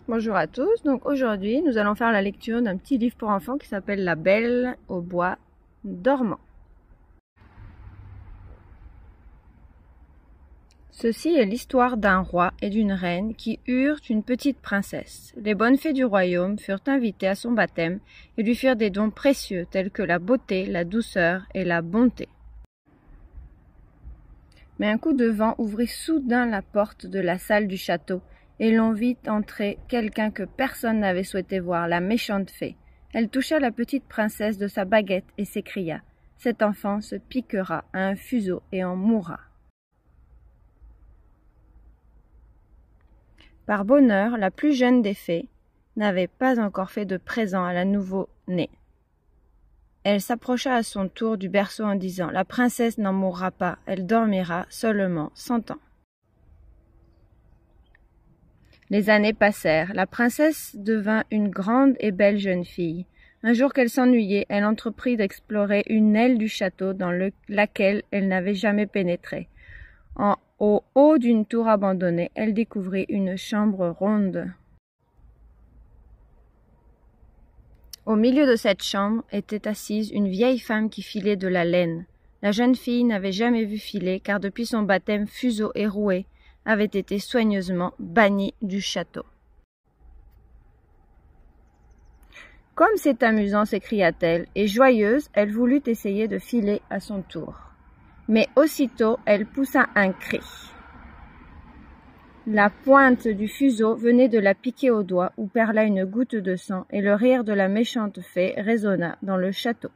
Bonjour à tous, donc aujourd'hui nous allons faire la lecture d'un petit livre pour enfants qui s'appelle La Belle au bois dormant. Ceci est l'histoire d'un roi et d'une reine qui eurent une petite princesse. Les bonnes fées du royaume furent invitées à son baptême et lui firent des dons précieux tels que la beauté, la douceur et la bonté. Mais un coup de vent ouvrit soudain la porte de la salle du château et l'on vit entrer quelqu'un que personne n'avait souhaité voir, la méchante fée. Elle toucha la petite princesse de sa baguette et s'écria « Cet enfant se piquera à un fuseau et en mourra. » Par bonheur, la plus jeune des fées n'avait pas encore fait de présent à la nouveau-née. Elle s'approcha à son tour du berceau en disant « La princesse n'en mourra pas, elle dormira seulement 100 ans. » Les années passèrent. La princesse devint une grande et belle jeune fille. Un jour qu'elle s'ennuyait, elle entreprit d'explorer une aile du château dans laquelle elle n'avait jamais pénétré. Au haut d'une tour abandonnée, elle découvrit une chambre ronde. Au milieu de cette chambre était assise une vieille femme qui filait de la laine. La jeune fille n'avait jamais vu filer, car depuis son baptême, fuseau et rouet avaient été soigneusement bannis du château. « Comme c'est amusant !» s'écria-t-elle, et joyeuse, elle voulut essayer de filer à son tour. Mais aussitôt, elle poussa un cri. La pointe du fuseau venait de la piquer au doigt où perla une goutte de sang, et le rire de la méchante fée résonna dans le château.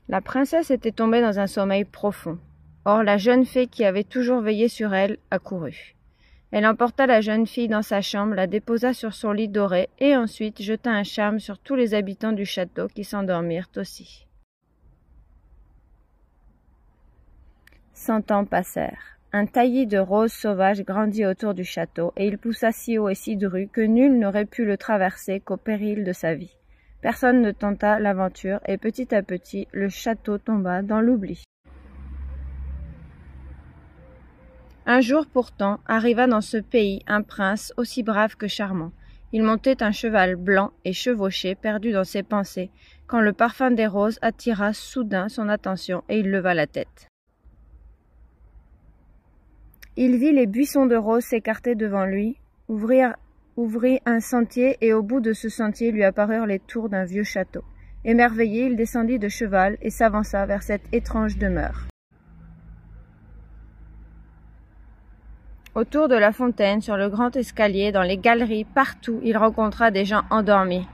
La princesse était tombée dans un sommeil profond. Or, la jeune fée qui avait toujours veillé sur elle accourut. Elle emporta la jeune fille dans sa chambre, la déposa sur son lit doré et ensuite jeta un charme sur tous les habitants du château qui s'endormirent aussi. 100 ans passèrent. Un taillis de roses sauvages grandit autour du château et il poussa si haut et si dru que nul n'aurait pu le traverser qu'au péril de sa vie. Personne ne tenta l'aventure et petit à petit le château tomba dans l'oubli. Un jour pourtant arriva dans ce pays un prince aussi brave que charmant. Il montait un cheval blanc et chevauché, perdu dans ses pensées, quand le parfum des roses attira soudain son attention et il leva la tête. Il vit les buissons de roses s'écarter devant lui, ouvrit un sentier et au bout de ce sentier lui apparurent les tours d'un vieux château. Émerveillé, il descendit de cheval et s'avança vers cette étrange demeure. Autour de la fontaine, sur le grand escalier, dans les galeries, partout, il rencontra des gens endormis.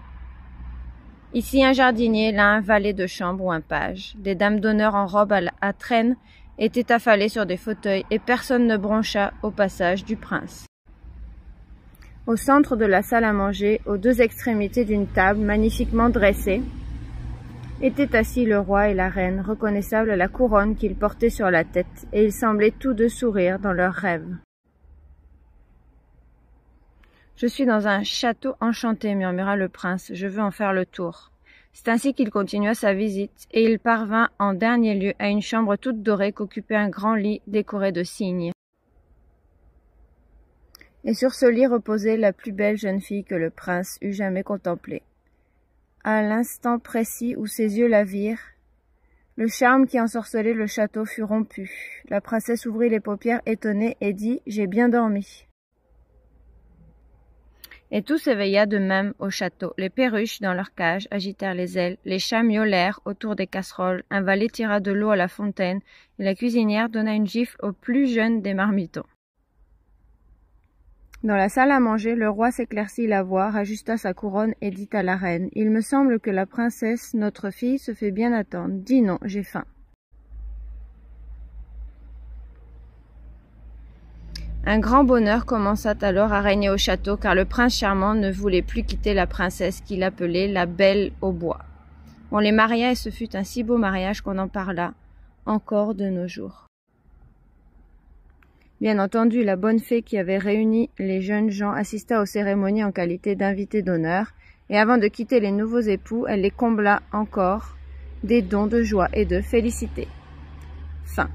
Ici un jardinier, là un valet de chambre ou un page. Des dames d'honneur en robe à traîne étaient affalées sur des fauteuils et personne ne broncha au passage du prince. Au centre de la salle à manger, aux deux extrémités d'une table magnifiquement dressée, étaient assis le roi et la reine, reconnaissables à la couronne qu'ils portaient sur la tête, et ils semblaient tous deux sourire dans leurs rêves. « Je suis dans un château enchanté, murmura le prince, je veux en faire le tour. » C'est ainsi qu'il continua sa visite, et il parvint en dernier lieu à une chambre toute dorée qu'occupait un grand lit décoré de cygnes. Et sur ce lit reposait la plus belle jeune fille que le prince eût jamais contemplée. À l'instant précis où ses yeux la virent, le charme qui ensorcelait le château fut rompu. La princesse ouvrit les paupières étonnée et dit « J'ai bien dormi ». Et tout s'éveilla de même au château. Les perruches, dans leur cage, agitèrent les ailes, les chats miaulèrent autour des casseroles, un valet tira de l'eau à la fontaine, et la cuisinière donna une gifle au plus jeune des marmitons. Dans la salle à manger, le roi s'éclaircit la voix, rajusta sa couronne et dit à la reine « Il me semble que la princesse, notre fille, se fait bien attendre. Dis non, j'ai faim. » Un grand bonheur commença alors à régner au château, car le prince charmant ne voulait plus quitter la princesse qu'il appelait la Belle au bois. On les maria et ce fut un si beau mariage qu'on en parla encore de nos jours. Bien entendu, la bonne fée qui avait réuni les jeunes gens assista aux cérémonies en qualité d'invitée d'honneur, et avant de quitter les nouveaux époux, elle les combla encore des dons de joie et de félicité. Fin.